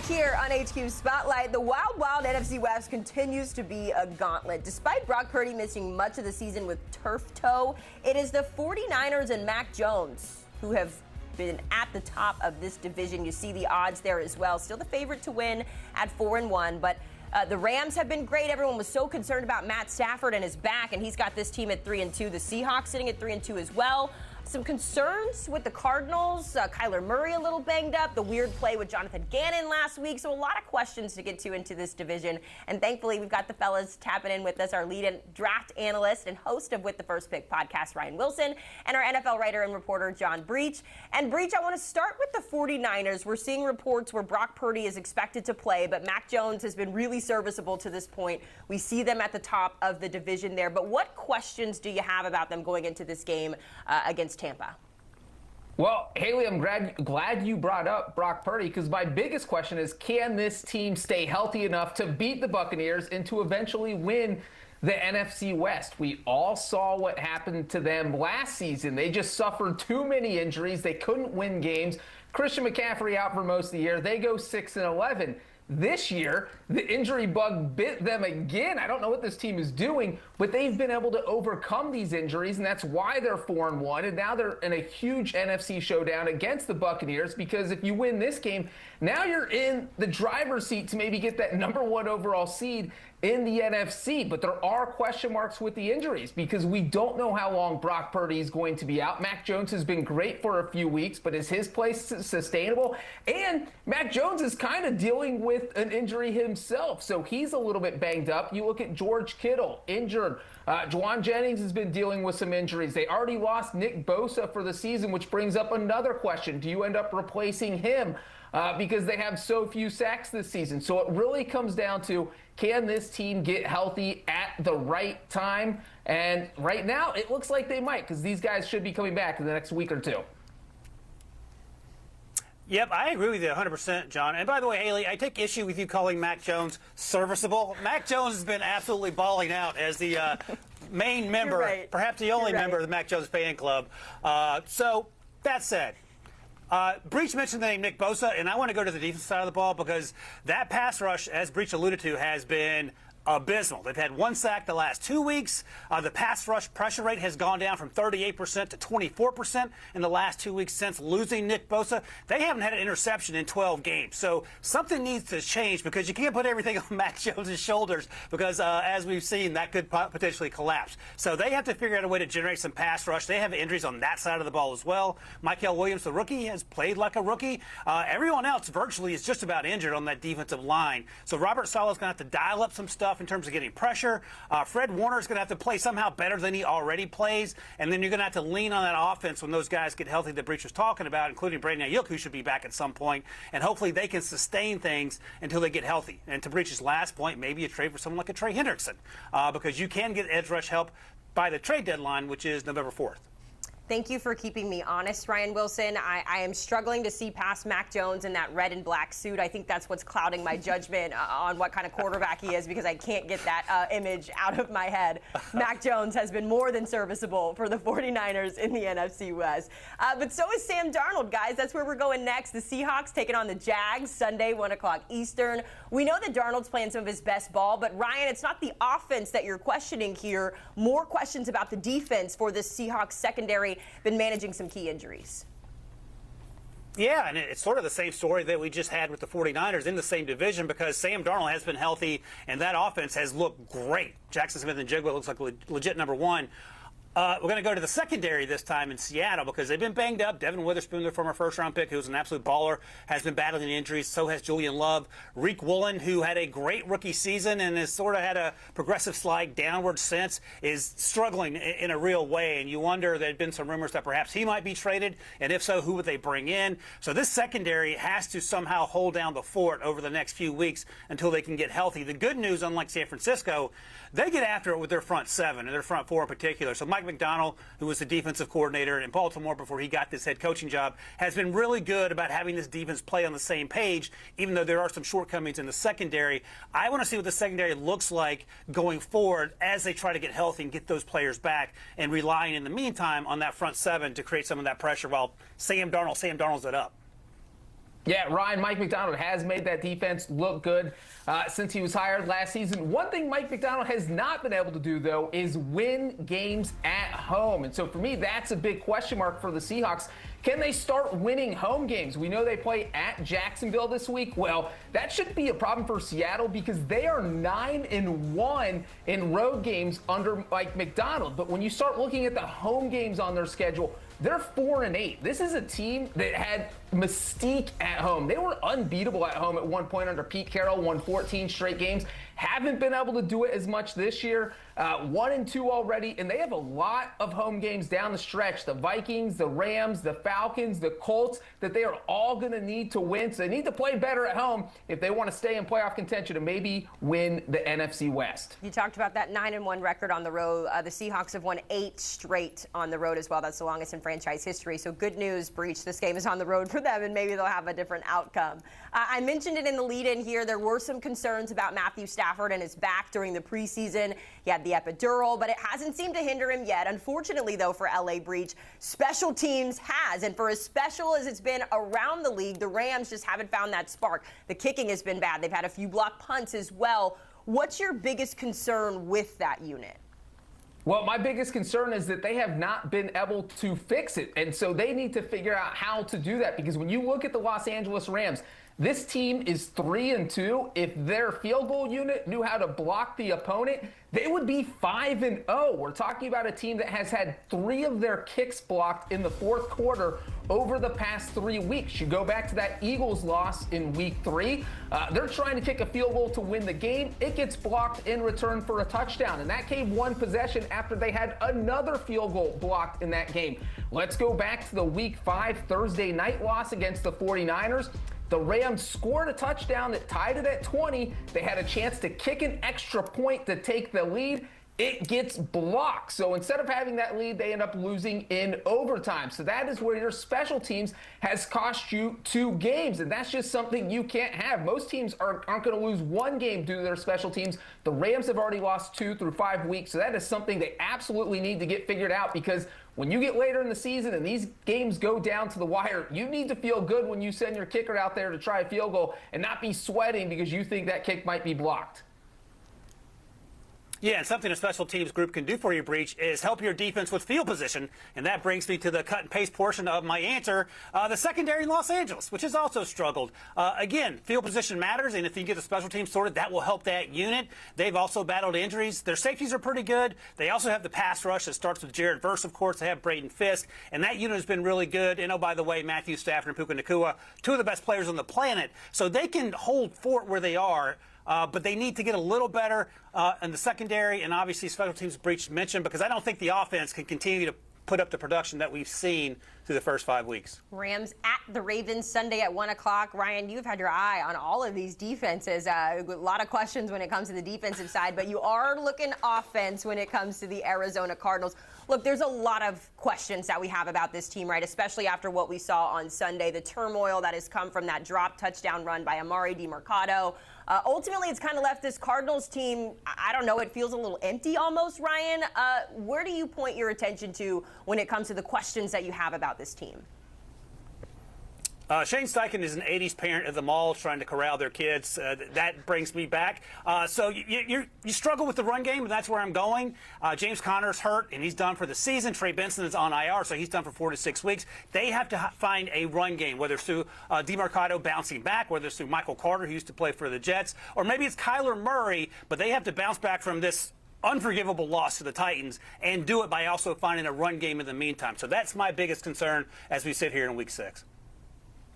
Back here on HQ Spotlight, the wild NFC West continues to be a gauntlet. Despite Brock Purdy missing much of the season with turf toe, it is the 49ers and Mac Jones who have been at the top of this division. You see the odds there as well. Still the favorite to win at 4-1, but the Rams have been great. Everyone was so concerned about Matt Stafford and his back, and he's got this team at 3-2. The Seahawks sitting at 3-2 as well. Some concerns with the Cardinals. Kyler Murray a little banged up. The weird play with Jonathan Gannon last week. So a lot of questions to get to into this division. And thankfully, we've got the fellas tapping in with us. Our lead draft analyst and host of With the First Pick podcast, Ryan Wilson, and our NFL writer and reporter, John Breech. And Breech, I want to start with the 49ers. We're seeing reports where Brock Purdy is expected to play, but Mac Jones has been really serviceable to this point. We see them at the top of the division there. But what questions do you have about them going into this game against Tampa? Well, Haley, I'm glad you brought up Brock Purdy, because my biggest question is, can this team stay healthy enough to beat the Buccaneers and to eventually win the NFC West? We all saw what happened to them last season. They just suffered too many injuries. They couldn't win games. Christian McCaffrey out for most of the year. They go 6-11. This year, the injury bug bit them again. I don't know what this team is doing, but they've been able to overcome these injuries, and that's why they're 4-1. And now they're in a huge NFC showdown against the Buccaneers, because if you win this game, now you're in the driver's seat to maybe get that #1 overall seed in the NFC. But there are question marks with the injuries, because we don't know how long Brock Purdy is going to be out. Mac Jones has been great for a few weeks, but is his play sustainable? And Mac Jones is kind of dealing with an injury himself, so he's a little bit banged up. You look at George Kittle, injured. Juwan Jennings has been dealing with some injuries. They already lost Nick Bosa for the season, which brings up another question. Do you end up replacing him? Because they have so few sacks this season. So it really comes down to, can this team get healthy at the right time? And right now, it looks like they might, because these guys should be coming back in the next week or two. Yep, I agree with you 100%, John. And by the way, Haley, I take issue with you calling Mac Jones serviceable. Mac Jones has been absolutely balling out as the main member, right. Perhaps the only member of the Mac Jones fan club. So that said, Breech mentioned the name Nick Bosa, and I want to go to the defensive side of the ball, because that pass rush, as Breech alluded to, has been abysmal. They've had 1 sack the last 2 weeks. The pass rush pressure rate has gone down from 38% to 24% in the last 2 weeks since losing Nick Bosa. They haven't had an interception in 12 games. So something needs to change, because you can't put everything on Mac Jones' shoulders, because as we've seen, that could potentially collapse. So they have to figure out a way to generate some pass rush. They have injuries on that side of the ball as well. Michael Williams, the rookie, has played like a rookie. Everyone else virtually is just about injured on that defensive line. So Robert Saleh's going to have to dial up some stuff in terms of getting pressure. Fred Warner's going to have to play somehow better than he already plays, and then you're going to have to lean on that offense when those guys get healthy that Breech was talking about, including Brandon Ayuk, who should be back at some point, and hopefully they can sustain things until they get healthy. And to Breech's last point, maybe a trade for someone like a Trey Hendrickson, because you can get edge rush help by the trade deadline, which is November 4th. Thank you for keeping me honest, Ryan Wilson. I am struggling to see past Mac Jones in that red and black suit. I think that's what's clouding my judgment on what kind of quarterback he is, because I can't get that image out of my head. Mac Jones has been more than serviceable for the 49ers in the NFC West. But so is Sam Darnold, guys. That's where we're going next. The Seahawks taking on the Jags Sunday, 1 o'clock Eastern. We know that Darnold's playing some of his best ball, but Ryan, it's not the offense that you're questioning here. More questions about the defense for this Seahawks secondary. Been managing some key injuries. Yeah, and it's sort of the same story that we just had with the 49ers in the same division, because Sam Darnold has been healthy, and that offense has looked great. Jackson Smith and Jigba looks like legit #1. We're going to go to the secondary this time in Seattle, because they've been banged up. Devin Witherspoon, their former first-round pick, who's an absolute baller, has been battling injuries. So has Julian Love. Reek Woolen, who had a great rookie season and has sort of had a progressive slide downward since, is struggling in a real way. And you wonder, there had been some rumors that perhaps he might be traded, and if so, who would they bring in? So this secondary has to somehow hold down the fort over the next few weeks until they can get healthy. The good news, unlike San Francisco, they get after it with their front seven, and their front four in particular. So Mike McDonald, who was the defensive coordinator in Baltimore before he got this head coaching job, has been really good about having this defense play on the same page, even though there are some shortcomings in the secondary. I want to see what the secondary looks like going forward as they try to get healthy and get those players back, and relying in the meantime on that front seven to create some of that pressure while Sam Darnold's it up. Yeah, Ryan, Mike McDonald has made that defense look good since he was hired last season. One thing Mike McDonald has not been able to do, though, is win games at home. And so for me, that's a big question mark for the Seahawks. Can they start winning home games? We know they play at Jacksonville this week. Well, that shouldn't be a problem for Seattle because they are 9-1 in road games under Mike McDonald. But when you start looking at the home games on their schedule, they're 4-8. This is a team that had mystique at home. They were unbeatable at home at one point under Pete Carroll, won 14 straight games. Haven't been able to do it as much this year. 1-2 already, and they have a lot of home games down the stretch. The Vikings, the Rams, the Falcons, the Colts, that they are all going to need to win. So they need to play better at home if they want to stay in playoff contention and maybe win the NFC West. You talked about that 9-1 record on the road. The Seahawks have won 8 straight on the road as well. That's the longest in franchise history. So good news, Breech. This game is on the road for them, and maybe they'll have a different outcome. I mentioned it in the lead-in here. There were some concerns about Matthew Stafford and his back during the preseason. He had the epidural, but it hasn't seemed to hinder him yet. Unfortunately, though, for LA Breech, special teams has. And for as special as it's been around the league, the Rams just haven't found that spark. The kicking has been bad. They've had a few block punts as well. What's your biggest concern with that unit? Well, my biggest concern is that they have not been able to fix it. And so they need to figure out how to do that, because when you look at the Los Angeles Rams, this team is 3-2. If their field goal unit knew how to block the opponent, they would be 5-0. We're talking about a team that has had 3 of their kicks blocked in the fourth quarter over the past 3 weeks. You go back to that Eagles loss in week 3. They're trying to kick a field goal to win the game. It gets blocked in return for a touchdown. And that came one possession after they had another field goal blocked in that game. Let's go back to the week 5 Thursday night loss against the 49ers. The Rams scored a touchdown that tied it at 20. They had a chance to kick an extra point to take the lead. It gets blocked. So instead of having that lead, they end up losing in overtime. So that is where your special teams has cost you 2 games. And that's just something you can't have. Most teams aren't going to lose 1 game due to their special teams. The Rams have already lost 2 through 5 weeks. So that is something they absolutely need to get figured out, because when you get later in the season and these games go down to the wire, you need to feel good when you send your kicker out there to try a field goal and not be sweating because you think that kick might be blocked. Yeah, and something a special teams group can do for you, Breech, is help your defense with field position. And that brings me to the cut and paste portion of my answer. The secondary in Los Angeles, which has also struggled. Again, field position matters, and if you get the special teams sorted, that will help that unit. They've also battled injuries. Their safeties are pretty good. They also have the pass rush that starts with Jared Verse, of course. They have Braden Fisk, and that unit has been really good. And, oh, by the way, Matthew Stafford and Puka Nacua, 2 of the best players on the planet. So they can hold fort where they are. But they need to get a little better in the secondary, and obviously special teams Breech mentioned, because I don't think the offense can continue to put up the production that we've seen through the first 5 weeks. Rams at the Ravens Sunday at 1 o'clock. Ryan, you've had your eye on all of these defenses. A lot of questions when it comes to the defensive side, but you are looking offense when it comes to the Arizona Cardinals. Look, there's a lot of questions that we have about this team, right? Especially after what we saw on Sunday, the turmoil that has come from that drop touchdown run by Amari DiMercato. Ultimately, it's kind of left this Cardinals team, I don't know, it feels a little empty almost, Ryan. Where do you point your attention to when it comes to the questions that you have about this team? Shane Steichen is an 80s parent at the mall trying to corral their kids. That brings me back. So you struggle with the run game, and that's where I'm going. James Conner's hurt, and he's done for the season. Trey Benson is on IR, so he's done for 4 to 6 weeks. They have to find a run game, whether it's through DiMercato bouncing back, whether it's through Michael Carter, who used to play for the Jets, or maybe it's Kyler Murray, but they have to bounce back from this unforgivable loss to the Titans and do it by also finding a run game in the meantime. So that's my biggest concern as we sit here in Week 6.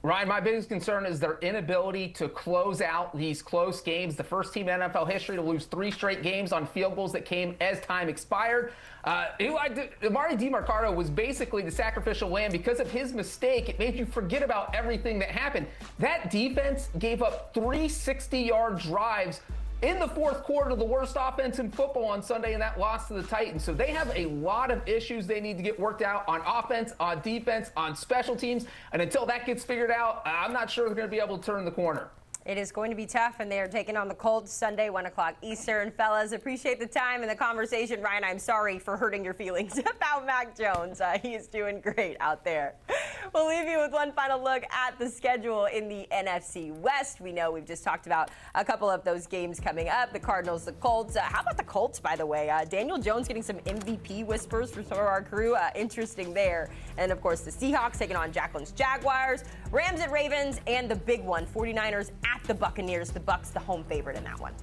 Ryan, my biggest concern is their inability to close out these close games. The first team in NFL history to lose 3 straight games on field goals that came as time expired. Amari DiMercato was basically the sacrificial lamb. Because of his mistake, it made you forget about everything that happened. That defense gave up 3 60-yard drives in the fourth quarter, the worst offense in football on Sunday, in that loss to the Titans. So they have a lot of issues they need to get worked out on offense, on defense, on special teams. And until that gets figured out, I'm not sure they're going to be able to turn the corner. It is going to be tough, and they are taking on the Colts Sunday, 1 o'clock Eastern. Fellas, appreciate the time and the conversation. Ryan, I'm sorry for hurting your feelings about Mac Jones. He is doing great out there. We'll leave you with one final look at the schedule in the NFC West. We know we've just talked about a couple of those games coming up. The Cardinals, the Colts. How about the Colts, by the way? Daniel Jones getting some MVP whispers from some of our crew. Interesting there. And, of course, the Seahawks taking on Jacqueline's Jaguars. Rams at Ravens. And the big one, 49ers at the Buccaneers. The Bucs, the home favorite in that one.